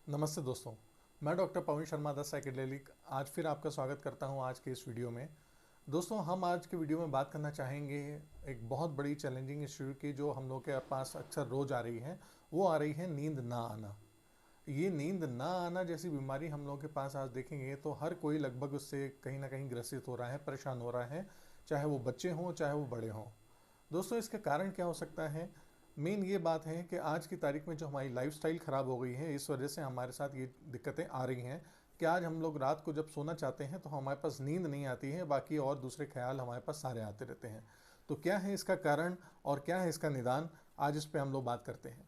नमस्ते दोस्तों। मैं doctor Pawan Sharma the psychedelic आज फिर आपका स्वागत करता हूं आज के इस वीडियो में। दोस्तों, हम आज के वीडियो में बात करना चाहेंगे एक बहुत बड़ी चैलेंजिंग इश्यू की जो हम लोग के पास अक्सर रोज आ रही है। वो आ रही है नींद ना आना। ये नींद ना आना जैसी बीमारी हम लोग के पास आज देखेंगे तो हर कोई लगभग उससे कहीं ना कहीं ग्रसित हो रहा है, परेशान हो रहा है, चाहे वो बच्चे हों चाहे वो बड़े हों। दोस्तों, इसका कारण क्या हो सकता है? मेन ये बात है कि आज की तारीख में जो हमारी लाइफस्टाइल ख़राब हो गई है, इस वजह से हमारे साथ ये दिक्कतें आ रही हैं कि आज हम लोग रात को जब सोना चाहते हैं तो हमारे पास नींद नहीं आती है, बाकी और दूसरे ख्याल हमारे पास सारे आते रहते हैं। तो क्या है इसका कारण और क्या है इसका निदान? आज इस पे हम लोग बात करते हैं।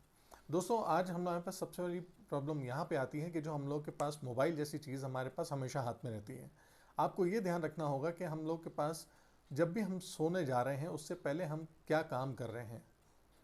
दोस्तों, आज हमारे पास सबसे बड़ी प्रॉब्लम यहाँ पे आती है कि जो हम लोग के पास मोबाइल जैसी चीज़ हमारे पास हमेशा हाथ में रहती है। आपको ये ध्यान रखना होगा कि हम लोग के पास जब भी हम सोने जा रहे हैं उससे पहले हम क्या काम कर रहे हैं।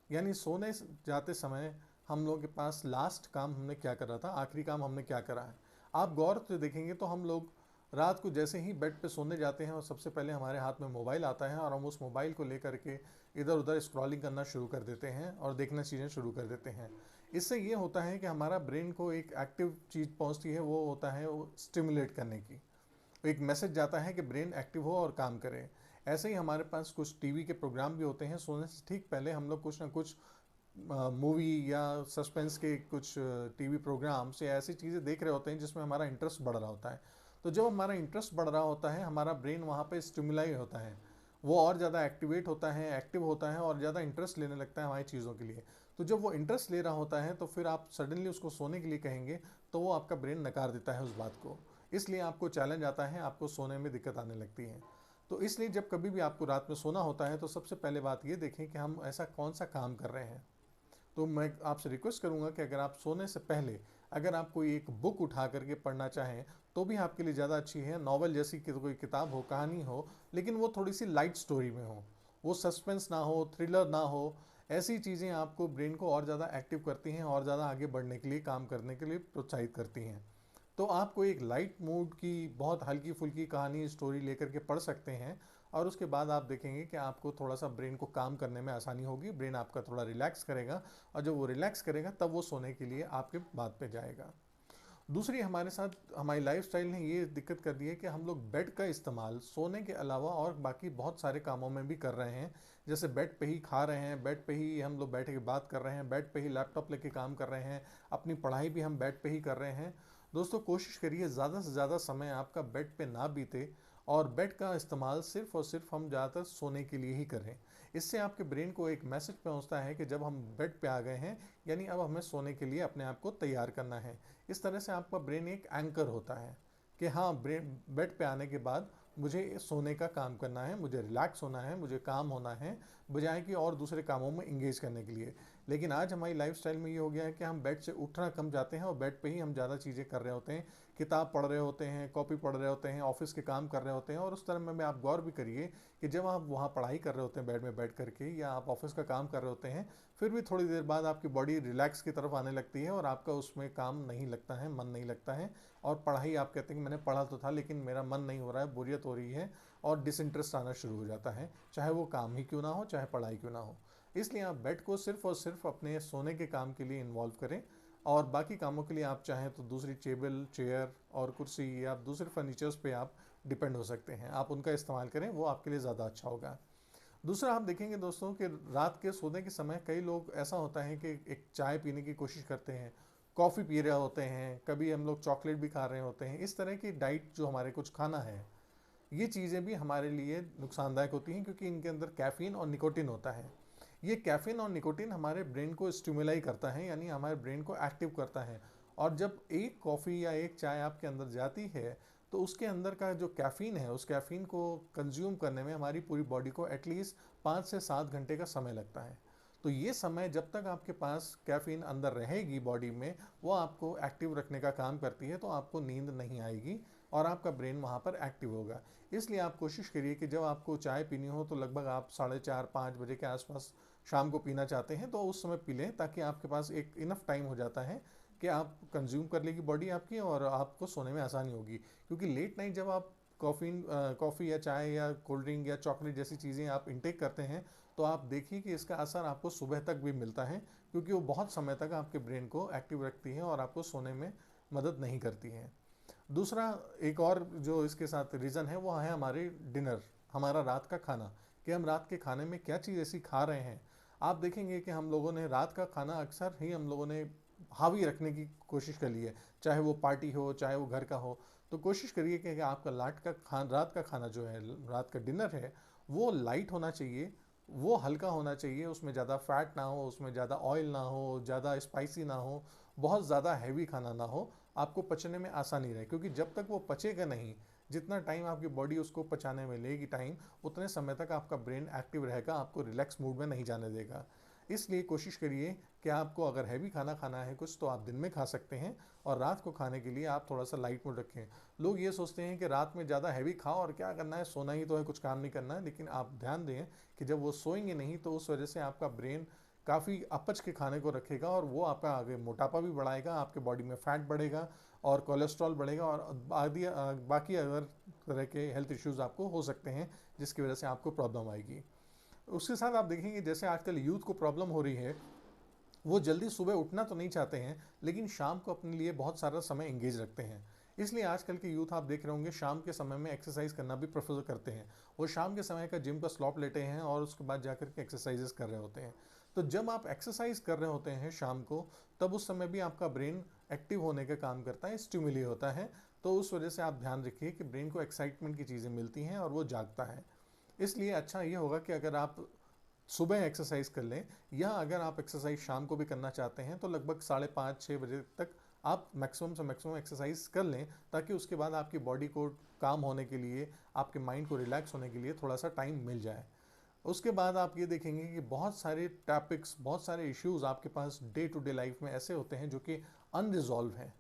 यानी सोने जाते समय हम लोग के पास लास्ट काम हमने क्या करा था, आखिरी काम हमने क्या करा है। आप गौर से देखेंगे तो हम लोग रात को जैसे ही बेड पे सोने जाते हैं और सबसे पहले हमारे हाथ में मोबाइल आता है और हम उस मोबाइल को लेकर के इधर उधर स्क्रॉलिंग करना शुरू कर देते हैं और देखना चीज़ें शुरू कर देते हैं। इससे ये होता है कि हमारा ब्रेन को एक एक्टिव चीज़ पहुंचती है, वो होता है वो स्टिमुलेट करने की। एक मैसेज जाता है कि ब्रेन एक्टिव हो और काम करे। ऐसे ही हमारे पास कुछ टीवी के प्रोग्राम भी होते हैं, सोने से ठीक पहले हम लोग कुछ ना कुछ मूवी या सस्पेंस के कुछ टीवी प्रोग्राम्स या ऐसी चीज़ें देख रहे होते हैं जिसमें हमारा इंटरेस्ट बढ़ रहा होता है। तो जब हमारा इंटरेस्ट बढ़ रहा होता है, हमारा ब्रेन वहाँ पे स्टिमुलाई होता है, वो और ज़्यादा एक्टिवेट होता है, एक्टिव होता है और ज़्यादा इंटरेस्ट लेने लगता है हमारी चीज़ों के लिए। तो जब वो इंटरेस्ट ले रहा होता है तो फिर आप सडनली उसको सोने के लिए कहेंगे तो वो आपका ब्रेन नकार देता है उस बात को। इसलिए आपको चैलेंज आता है, आपको सोने में दिक्कत आने लगती है। तो इसलिए जब कभी भी आपको रात में सोना होता है तो सबसे पहले बात ये देखें कि हम ऐसा कौन सा काम कर रहे हैं। तो मैं आपसे रिक्वेस्ट करूंगा कि अगर आप सोने से पहले अगर आप कोई एक बुक उठा करके पढ़ना चाहें तो भी आपके लिए ज़्यादा अच्छी है। नॉवल जैसी कोई किताब हो, कहानी हो, लेकिन वो थोड़ी सी लाइट स्टोरी में हो, वो सस्पेंस ना हो, थ्रिलर ना हो। ऐसी चीज़ें आपको ब्रेन को और ज़्यादा एक्टिव करती हैं और ज़्यादा आगे बढ़ने के लिए, काम करने के लिए प्रोत्साहित करती हैं। तो आप कोई एक लाइट मूड की बहुत हल्की फुल्की कहानी स्टोरी लेकर के पढ़ सकते हैं और उसके बाद आप देखेंगे कि आपको थोड़ा सा ब्रेन को काम करने में आसानी होगी, ब्रेन आपका थोड़ा रिलैक्स करेगा और जब वो रिलैक्स करेगा तब वो सोने के लिए आपके बात पे जाएगा। दूसरी हमारे साथ हमारी लाइफस्टाइल ने ये दिक्कत कर दी है कि हम लोग बेड का इस्तेमाल सोने के अलावा और बाकी बहुत सारे कामों में भी कर रहे हैं। जैसे बेड पे ही खा रहे हैं, बेड पे ही हम लोग बैठ के बात कर रहे हैं, बेड पे ही लैपटॉप लेके काम कर रहे हैं, अपनी पढ़ाई भी हम बेड पे ही कर रहे हैं। दोस्तों, कोशिश करिए ज़्यादा से ज़्यादा समय आपका बेड पे ना बीते और बेड का इस्तेमाल सिर्फ और सिर्फ हम ज़्यादातर सोने के लिए ही करें। इससे आपके ब्रेन को एक मैसेज पहुंचता है कि जब हम बेड पे आ गए हैं, यानी अब हमें सोने के लिए अपने आप को तैयार करना है। इस तरह से आपका ब्रेन एक एंकर होता है कि हाँ, ब्रेन बेड पे आने के बाद मुझे सोने का काम करना है, मुझे रिलैक्स होना है, मुझे काम होना है, बजाय कि और दूसरे कामों में इंगेज करने के लिए। लेकिन आज हमारी लाइफस्टाइल में ये हो गया है कि हम बेड से उठना कम जाते हैं और बेड पे ही हम ज़्यादा चीज़ें कर रहे होते हैं, किताब पढ़ रहे होते हैं, कॉपी पढ़ रहे होते हैं, ऑफिस के काम कर रहे होते हैं। और उस तरह में आप गौर भी करिए कि जब आप वहाँ पढ़ाई कर रहे होते हैं बेड में बैठ करके या आप ऑफिस का काम कर रहे होते हैं, फिर भी थोड़ी देर बाद आपकी बॉडी रिलैक्स की तरफ आने लगती है और आपका उसमें काम नहीं लगता है, मन नहीं लगता है। और पढ़ाई आप कहते हैं कि मैंने पढ़ा तो था लेकिन मेरा मन नहीं हो रहा है, बोरियत हो रही है और डिसइंटरेस्ट आना शुरू हो जाता है, चाहे वो काम ही क्यों ना हो, चाहे पढ़ाई क्यों ना हो। इसलिए आप बेड को सिर्फ और सिर्फ अपने सोने के काम के लिए इन्वॉल्व करें और बाकी कामों के लिए आप चाहें तो दूसरी टेबल, चेयर और कुर्सी या दूसरे फर्नीचर्स पे आप डिपेंड हो सकते हैं, आप उनका इस्तेमाल करें, वो आपके लिए ज़्यादा अच्छा होगा। दूसरा, आप देखेंगे दोस्तों कि रात के सोने के समय कई लोग ऐसा होता है कि एक चाय पीने की कोशिश करते हैं, कॉफ़ी पी रहे होते हैं, कभी हम लोग चॉकलेट भी खा रहे होते हैं। इस तरह की डाइट जो हमारे कुछ खाना है, ये चीज़ें भी हमारे लिए नुकसानदायक होती हैं क्योंकि इनके अंदर कैफ़ीन और निकोटिन होता है। ये कैफ़ीन और निकोटिन हमारे ब्रेन को स्टिमुलाई करता है, यानी हमारे ब्रेन को एक्टिव करता है। और जब एक कॉफ़ी या एक चाय आपके अंदर जाती है तो उसके अंदर का जो कैफ़ीन है, उस कैफ़ीन को कंज्यूम करने में हमारी पूरी बॉडी को एटलीस्ट 5 से 7 घंटे का समय लगता है। तो ये समय जब तक आपके पास कैफ़ीन अंदर रहेगी बॉडी में, वो आपको एक्टिव रखने का काम करती है, तो आपको नींद नहीं आएगी और आपका ब्रेन वहाँ पर एक्टिव होगा। इसलिए आप कोशिश करिए कि जब आपको चाय पीनी हो तो लगभग आप 4:30-5 बजे के आसपास शाम को पीना चाहते हैं तो उस समय पी लें, ताकि आपके पास एक इनफ टाइम हो जाता है कि आप कंज्यूम कर लेगी बॉडी आपकी और आपको सोने में आसानी होगी। क्योंकि लेट नाइट जब आप कॉफ़ी या चाय या कोल्ड ड्रिंक या चॉकलेट जैसी चीज़ें आप इंटेक करते हैं तो आप देखिए कि इसका असर आपको सुबह तक भी मिलता है, क्योंकि वो बहुत समय तक आपके ब्रेन को एक्टिव रखती है और आपको सोने में मदद नहीं करती है। दूसरा एक और जो इसके साथ रीज़न है वो है हमारे डिनर, हमारा रात का खाना, कि हम रात के खाने में क्या चीज़ ऐसी खा रहे हैं। आप देखेंगे कि हम लोगों ने रात का खाना अक्सर ही हम लोगों ने हावी रखने की कोशिश कर ली है, चाहे वो पार्टी हो चाहे वो घर का हो। तो कोशिश करिए कि आपका रात का खाना जो है, रात का डिनर है, वो लाइट होना चाहिए, वो हल्का होना चाहिए, उसमें ज़्यादा फैट ना हो, उसमें ज़्यादा ऑयल ना हो, ज़्यादा स्पाइसी ना हो, बहुत ज़्यादा हैवी खाना ना हो, आपको पचने में आसानी रहे। क्योंकि जब तक वो पचेगा नहीं, जितना टाइम आपकी बॉडी उसको पचाने में लेगी टाइम, उतने समय तक आपका ब्रेन एक्टिव रहेगा, आपको रिलैक्स मूड में नहीं जाने देगा। इसलिए कोशिश करिए कि आपको अगर हैवी खाना खाना है कुछ, तो आप दिन में खा सकते हैं, और रात को खाने के लिए आप थोड़ा सा लाइट मूड रखें। लोग ये सोचते हैं कि रात में ज़्यादा हैवी खाओ और क्या करना है, सोना ही तो है, कुछ काम नहीं करना है। लेकिन आप ध्यान दें कि जब वो सोएंगे नहीं तो उस वजह से आपका ब्रेन काफ़ी अपच के खाने को रखेगा, और वो आपका आगे मोटापा भी बढ़ाएगा, आपके बॉडी में फैट बढ़ेगा और कोलेस्ट्रॉल बढ़ेगा, और बाकी अदर तरह के हेल्थ इश्यूज़ आपको हो सकते हैं, जिसकी वजह से आपको प्रॉब्लम आएगी। उसके साथ आप देखेंगे जैसे आजकल यूथ को प्रॉब्लम हो रही है, वो जल्दी सुबह उठना तो नहीं चाहते हैं, लेकिन शाम को अपने लिए बहुत सारा समय एंगेज रखते हैं। इसलिए आजकल के यूथ आप देख रहे होंगे शाम के समय में एक्सरसाइज करना भी प्रेफर करते हैं। वो शाम के समय का जिम का स्लॉट लेते हैं और उसके बाद जाकर के एक्सरसाइजेस कर रहे होते हैं। तो जब आप एक्सरसाइज कर रहे होते हैं शाम को, तब उस समय भी आपका ब्रेन एक्टिव होने का काम करता है, स्टिमुलेट होता है। तो उस वजह से आप ध्यान रखिए कि ब्रेन को एक्साइटमेंट की चीज़ें मिलती हैं और वो जागता है। इसलिए अच्छा ये होगा कि अगर आप सुबह एक्सरसाइज कर लें, या अगर आप एक्सरसाइज शाम को भी करना चाहते हैं तो लगभग 5:30-6 बजे तक आप मैक्सिमम से मैक्सिमम एक्सरसाइज कर लें, ताकि उसके बाद आपकी बॉडी को काम होने के लिए, आपके माइंड को रिलैक्स होने के लिए थोड़ा सा टाइम मिल जाए। उसके बाद आप ये देखेंगे कि बहुत सारे टॉपिक्स, बहुत सारे इश्यूज आपके पास डे टू डे लाइफ में ऐसे होते हैं जो कि अनरिजॉल्व हैं,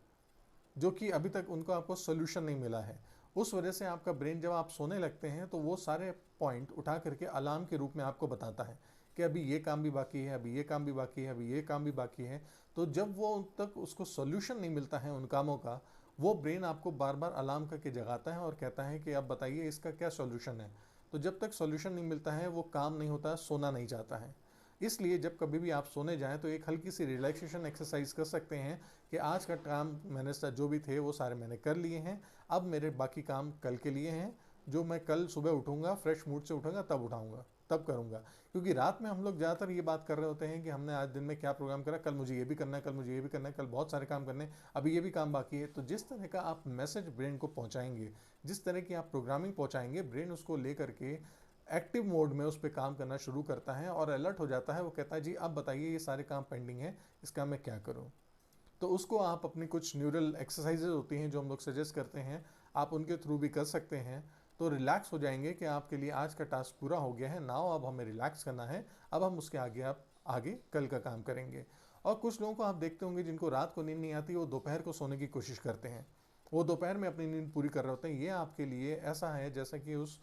जो कि अभी तक उनको आपको सोल्यूशन नहीं मिला है। उस वजह से आपका ब्रेन जब आप सोने लगते हैं तो वो सारे पॉइंट उठा करके अलार्म के रूप में आपको बताता है कि अभी ये काम भी बाकी है, अभी ये काम भी बाकी है, अभी ये काम भी बाकी है। तो जब वो उन तक उसको सोल्यूशन नहीं मिलता है उन कामों का, वो ब्रेन आपको बार बार अलार्म करके जगाता है और कहता है कि अब बताइए इसका क्या सोल्यूशन है। तो जब तक सोल्यूशन नहीं मिलता है वो काम नहीं होता, सोना नहीं चाहता है। इसलिए जब कभी भी आप सोने जाएं तो एक हल्की सी रिलैक्सेशन एक्सरसाइज कर सकते हैं कि आज का काम मैंने जो भी थे वो सारे मैंने कर लिए हैं, अब मेरे बाकी काम कल के लिए हैं, जो मैं कल सुबह उठूंगा, फ्रेश मूड से उठूंगा, तब उठाऊंगा, तब करूंगा। क्योंकि रात में हम लोग ज़्यादातर ये बात कर रहे होते हैं कि हमने आज दिन में क्या प्रोग्राम करा, कल मुझे ये भी करना है, कल मुझे ये भी करना है, कल बहुत सारे काम करने हैं, अभी ये भी काम बाकी है। तो जिस तरह का आप मैसेज ब्रेन को पहुंचाएंगे, जिस तरह की आप प्रोग्रामिंग पहुंचाएंगे, ब्रेन उसको लेकर के एक्टिव मोड में उस पर काम करना शुरू करता है और अलर्ट हो जाता है। वो कहता है जी अब बताइए ये सारे काम पेंडिंग है, इसका मैं क्या करूं। तो उसको आप अपनी कुछ न्यूरल एक्सरसाइजेज होती हैं जो हम लोग सजेस्ट करते हैं, आप उनके थ्रू भी कर सकते हैं। तो रिलैक्स हो जाएंगे कि आपके लिए आज का टास्क पूरा हो गया है, नाउ अब हमें रिलैक्स करना है, अब हम उसके आगे आप आगे कल का काम करेंगे। और कुछ लोगों को आप देखते होंगे जिनको रात को नींद नहीं आती, वो दोपहर को सोने की कोशिश करते हैं, वो दोपहर में अपनी नींद पूरी कर रहे होते हैं। ये आपके लिए ऐसा है जैसा कि उस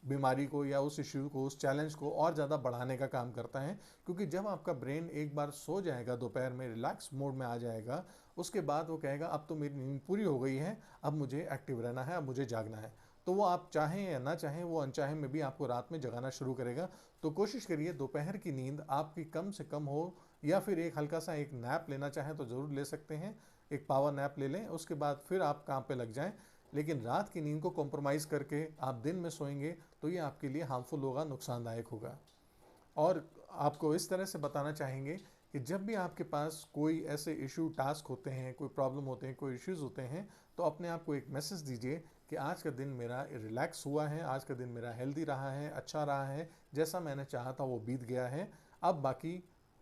बीमारी को या उस इश्यू को, उस चैलेंज को और ज़्यादा बढ़ाने का काम करता है। क्योंकि जब आपका ब्रेन एक बार सो जाएगा, दोपहर में रिलैक्स मोड में आ जाएगा, उसके बाद वो कहेगा अब तो मेरी नींद पूरी हो गई है, अब मुझे एक्टिव रहना है, अब मुझे जागना है। तो वो आप चाहें या ना चाहें, वो अनचाहे में भी आपको रात में जगाना शुरू करेगा। तो कोशिश करिए दोपहर की नींद आपकी कम से कम हो, या फिर एक हल्का सा एक नैप लेना चाहें तो ज़रूर ले सकते हैं, एक पावर नैप ले लें, उसके बाद फिर आप काम पे लग जाएं। लेकिन रात की नींद को कॉम्प्रोमाइज़ करके आप दिन में सोएंगे तो ये आपके लिए हार्मफुल होगा, नुकसानदायक होगा। और आपको इस तरह से बताना चाहेंगे कि जब भी आपके पास कोई ऐसे इशू, टास्क होते हैं, कोई प्रॉब्लम होते हैं, कोई इश्यूज होते हैं, तो अपने आप को एक मैसेज दीजिए कि आज का दिन मेरा रिलैक्स हुआ है, आज का दिन मेरा हेल्दी रहा है, अच्छा रहा है, जैसा मैंने चाहा था वो बीत गया है। अब बाकी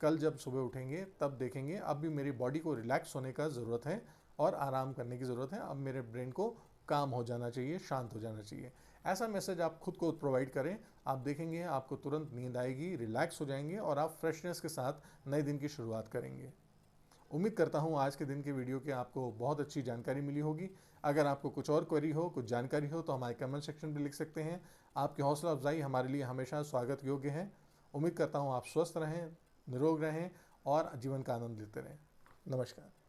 कल जब सुबह उठेंगे तब देखेंगे, अब भी मेरी बॉडी को रिलैक्स होने का ज़रूरत है और आराम करने की ज़रूरत है, अब मेरे ब्रेन को काम हो जाना चाहिए, शांत हो जाना चाहिए। ऐसा मैसेज आप खुद को प्रोवाइड करें, आप देखेंगे आपको तुरंत नींद आएगी, रिलैक्स हो जाएंगे और आप फ्रेशनेस के साथ नए दिन की शुरुआत करेंगे। उम्मीद करता हूँ आज के दिन के वीडियो की आपको बहुत अच्छी जानकारी मिली होगी। अगर आपको कुछ और क्वेरी हो, कुछ जानकारी हो, तो हमारे कमेंट सेक्शन में लिख सकते हैं। आपकी हौसला अफजाई हमारे लिए हमेशा स्वागत योग्य है। उम्मीद करता हूँ आप स्वस्थ रहें, निरोग रहें और जीवन का आनंद लेते रहें। नमस्कार।